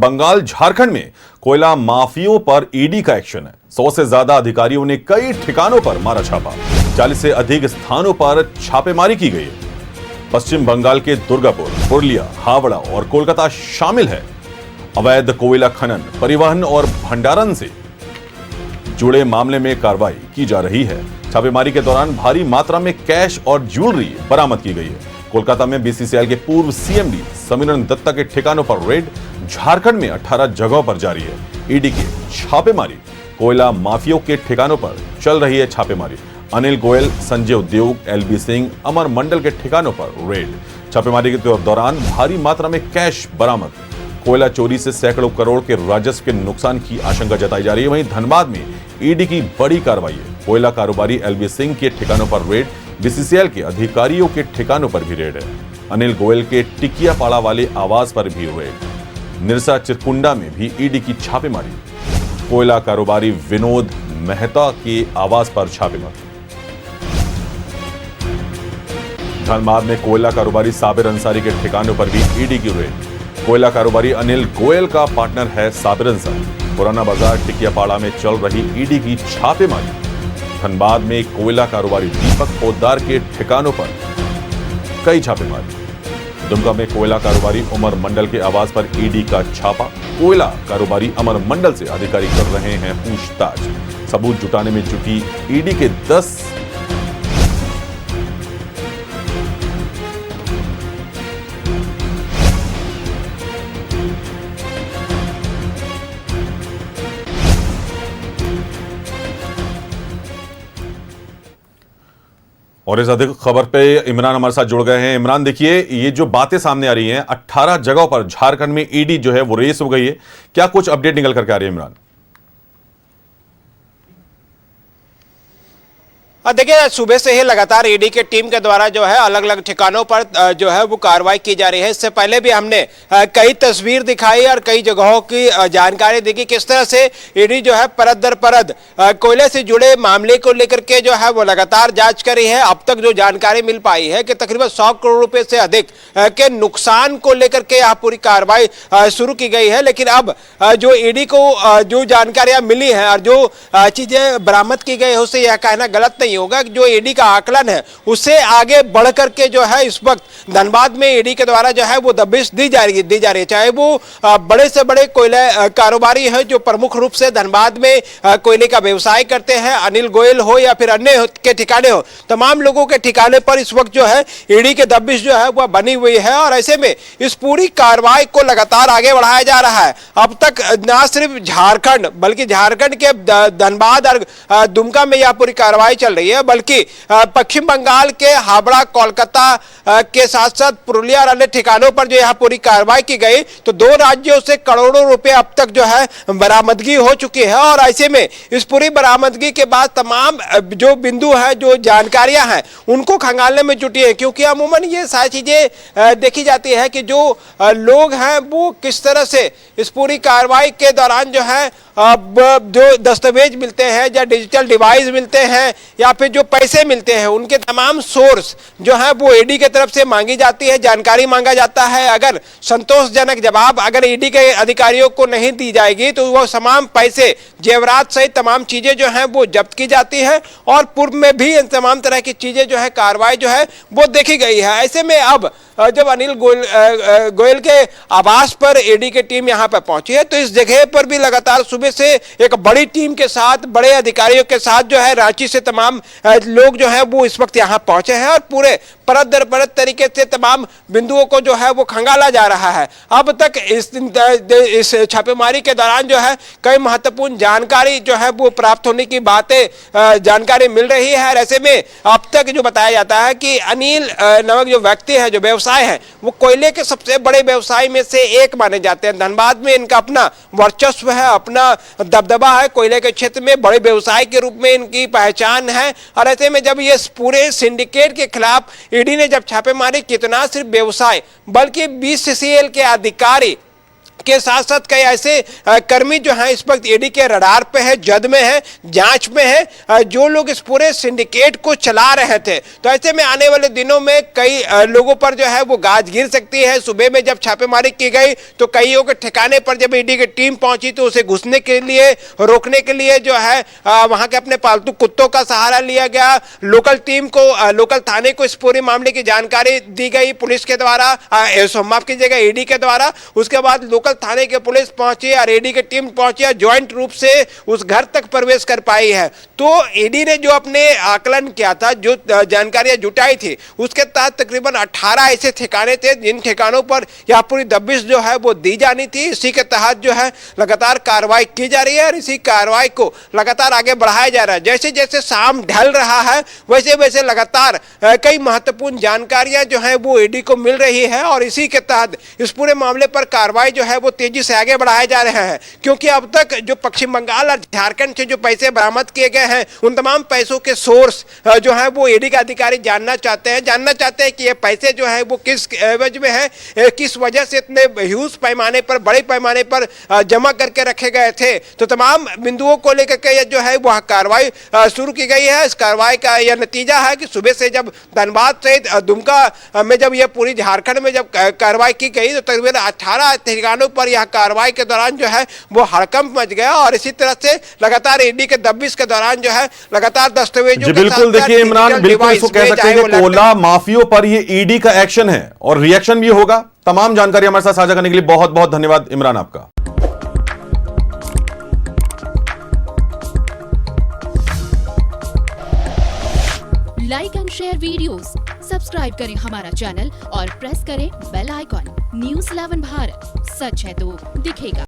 बंगाल झारखंड में कोयला माफियों पर ईडी का एक्शन है। 100 से ज्यादा अधिकारियों ने कई ठिकानों पर मारा छापा। 40 से अधिक स्थानों पर छापेमारी की गई है। पश्चिम बंगाल के दुर्गापुर, पुरुलिया, हावड़ा और कोलकाता शामिल है। अवैध कोयला खनन, परिवहन और भंडारण से जुड़े मामले में कार्रवाई की जा रही है। छापेमारी के दौरान भारी मात्रा में कैश और ज्वेलरी बरामद की गई है। कोलकाता में बीसीसीआई के पूर्व सीएमडी समीरन दत्ता के ठिकानों पर रेड। झारखंड में 18 जगहों पर जारी है ईडी की छापेमारी। कोयला माफियों के ठिकानों पर चल रही है छापेमारी। अनिल गोयल, संजय उद्योग, एलबी सिंह, अमर मंडल के ठिकानों पर रेड। छापेमारी के दौरान भारी मात्रा में कैश बरामद। कोयला चोरी से सैकड़ों करोड़ के राजस्व के नुकसान की आशंका जताई जा रही है। वहीं धनबाद में ईडी की बड़ी कार्रवाई है। कोयला कारोबारी एलबी सिंह के ठिकानों पर रेड। बीसीसीएल के अधिकारियों के ठिकानों पर भी रेड है। अनिल गोयल के टिकियापाड़ा वाले आवास पर भी रेड। निरसा चिरकुंडा में भी ईडी की छापेमारी। कोयला कारोबारी विनोद मेहता के आवास पर छापेमारी। धनबाद में कोयला कारोबारी साबिर अंसारी के ठिकानों पर भी ईडी की रेड। कोयला कारोबारी अनिल गोयल का पार्टनर है साबिर अंसारी। पुराना बाजार टिकियापाड़ा में चल रही ईडी की छापेमारी। धनबाद में कोयला कारोबारी दीपक पोद्दार के ठिकानों पर कई छापेमारी। दुमका में कोयला कारोबारी अमर मंडल के आवास पर ईडी का छापा। कोयला कारोबारी अमर मंडल से अधिकारी कर रहे हैं पूछताछ। सबूत जुटाने में जुटी ईडी के 10 और इस अधिक खबर पे इमरान हमारे साथ जुड़ गए हैं। इमरान, देखिए, ये जो बातें सामने आ रही हैं, 18 जगहों पर झारखंड में ईडी जो है वो रेस हो गई है। क्या कुछ अपडेट निकल करके आ रही है इमरान? देखिए, सुबह से ही लगातार ईडी के टीम के द्वारा जो है अलग अलग ठिकानों पर जो है वो कार्रवाई की जा रही है। इससे पहले भी हमने कई तस्वीर दिखाई और कई जगहों की जानकारी दी कि किस तरह से ईडी जो है परत दर परत कोयले से जुड़े मामले को लेकर के जो है वो लगातार जांच कर रही है। अब तक जो जानकारी मिल पाई है कि तकरीबन 100 करोड़ रुपए से अधिक के नुकसान को लेकर के यहाँ पूरी कार्रवाई शुरू की गई है। लेकिन अब जो ईडी को जो जानकारियां मिली है और जो चीजें बरामद की गई है, उससे यह कहना गलत नहीं होगा कि जो ईडी का आकलन है उससे आगे बढ़ करके जो है इस वक्त धनबाद में ईडी के द्वारा जो है वो दबिश दी जा रही है। चाहे वो बड़े से बड़े कोयला कारोबारी है जो प्रमुख रूप से धनबाद में कोयले का व्यवसाय करते हैं, अनिल गोयल हो या फिर अन्य के ठिकाने हो, तमाम लोगों के ठिकाने पर इस वक्त जो है ईडी के दबिश जो है वह बनी हुई है। और ऐसे में इस पूरी कार्रवाई को लगातार आगे बढ़ाया जा रहा है। अब तक न सिर्फ झारखंड बल्कि झारखंड के धनबाद और दुमका में यह पूरी कार्रवाई चल रही है, बल्कि पश्चिम बंगाल के हावड़ा, कोलकाता के साथ साथ पुरुलिया और अन्य ठिकानों पर जो यहां पूरी कार्रवाई की गई तो 2 राज्यों से करोड़ों रुपए अब तक जो है बरामदगी हो चुकी है। और ऐसे में इस पूरी बरामदगी के बाद तमाम जो बिंदु है, जो जानकारियां हैं, उनको खंगालने में जुटी है। क्योंकि अमूमन ये सारी चीजें देखी जाती है कि जो लोग हैं वो किस तरह से इस पूरी कार्रवाई के दौरान जो है जो दस्तावेज मिलते हैं या डिजिटल डिवाइस मिलते हैं या फिर जो पैसे मिलते हैं, उनके तमाम सोर्स जो है वो ईडी के तरफ से मांगी जाती है, जानकारी मांगा जाता है। अगर संतोषजनक जवाब अगर ईडी के अधिकारियों को नहीं दी जाएगी तो वो तमाम पैसे, जेवरात सहित तमाम चीजें जो हैं वो जब्त की जाती है। और पूर्व में भी इन तमाम तरह की चीजें जो है कार्रवाई जो है वो देखी गई है। ऐसे में अब जब अनिल गोयल के आवास पर ईडी की टीम यहां पर पहुंची है तो इस जगह पर भी लगातार सुबह से एक बड़ी टीम के साथ, बड़े अधिकारियों के साथ जो है रांची से तमाम लोग जो है वो इस वक्त यहां पहुंचे हैं और पूरे परत दर परत तरीके से तमाम बिंदुओं को जो है वो खंगाला जा रहा है। अब तक इस छापेमारी के दौरान जो है कई महत्वपूर्ण जानकारी जो है वो प्राप्त होने की बातें जानकारी मिल रही है। और ऐसे में अब तक जो बताया जाता है कि अनिल नामक जो व्यक्ति है, जो व्यवसाय है, वो कोयले के सबसे बड़े व्यवसाय में से एक माने जाते हैं। धनबाद में इनका अपना वर्चस्व है, अपना दबदबा है, कोयले के क्षेत्र में बड़े व्यवसाय के रूप में इनकी पहचान है। और ऐसे में जब ये पूरे सिंडिकेट के खिलाफ ईडी ने जब छापेमारी की तो ना सिर्फ व्यवसाय बल्कि बीसीसीएल के अधिकारी के साथ साथ कई ऐसे कर्मी जो हैं इस वक्त ईडी के रडार पे है, जद में है, जांच में है, जो लोग इस पूरे सिंडिकेट को चला रहे थे। तो ऐसे में आने वाले दिनों में कई लोगों पर जो है वो गाज गिर सकती है। सुबह में जब छापेमारी की गई तो कईयों के ठिकाने पर जब ईडी की टीम पहुंची तो उसे घुसने के लिए, रोकने के लिए जो है वहां के अपने पालतू कुत्तों का सहारा लिया गया। लोकल टीम को, लोकल थाने को इस पूरे मामले की जानकारी दी गई पुलिस के द्वारा, माफ कीजिएगा ईडी के द्वारा। उसके बाद लोकल थाने के पुलिस पहुंची और ईडी की टीम पहुंची और ज्वाइंट रूप से उस घर तक प्रवेश कर पाई है। तो ईडी ने जो अपने आकलन किया था, जो जानकारियां जुटाई थी, उसके तहत तकरीबन 18 ऐसे ठिकाने थे जिन ठिकानों पर यह पूरी दबिश जो है वो दी जानी थी। इसी के तहत जो है लगातार कार्रवाई की जा रही है और इसी कार्रवाई को लगातार आगे बढ़ाया जा रहा है। जैसे जैसे शाम ढल रहा है वैसे वैसे लगातार कई महत्वपूर्ण जानकारियां जो है वो ईडी को मिल रही है और इसी के तहत इस पूरे मामले पर कार्रवाई जो है वो तेजी से आगे बढ़ाए जा रहे हैं। क्योंकि अब तक जो पश्चिम बंगाल और झारखंड से जो पैसे बरामद किए गए हैं उन तमाम पैसों के सोर्स जो है वो ईडी के अधिकारी जानना चाहते हैं कि ये पैसे जो है वो किस एवज में है, किस वजह से इतने ह्यूज पैमाने पर, बड़े पैमाने पर जमा करके रखे गए थे। तो तमाम बिंदुओं को लेकर के जो है वह कार्रवाई शुरू की गई है। इस कार्रवाई का यह नतीजा है कि सुबह से जब धनबाद सहित दुमका में जब यह पूरी झारखंड में जब कार्रवाई की गई तो तकरीबन 18 ठिकानों पर यह कार्रवाई के दौरान जो है वो हड़कंप मच गया और इसी तरह से लगातार ईडी के दबिश के दौरान जो है लगातार दस्तावेजों के बिल्कुल देखिए इमरान, बिल्कुल इसको कह सकते हैं कि कोयला माफियों पर ये ईडी का एक्शन है और रिएक्शन भी होगा। तमाम जानकारी हमारे साथ साझा करने के लिए बहुत बहुत धन्यवाद इमरान आपका। Like and share videos, subscribe करें हमारा चैनल और प्रेस करें बेल आइकॉन। न्यूज़ 11 भारत, सच है तो दिखेगा।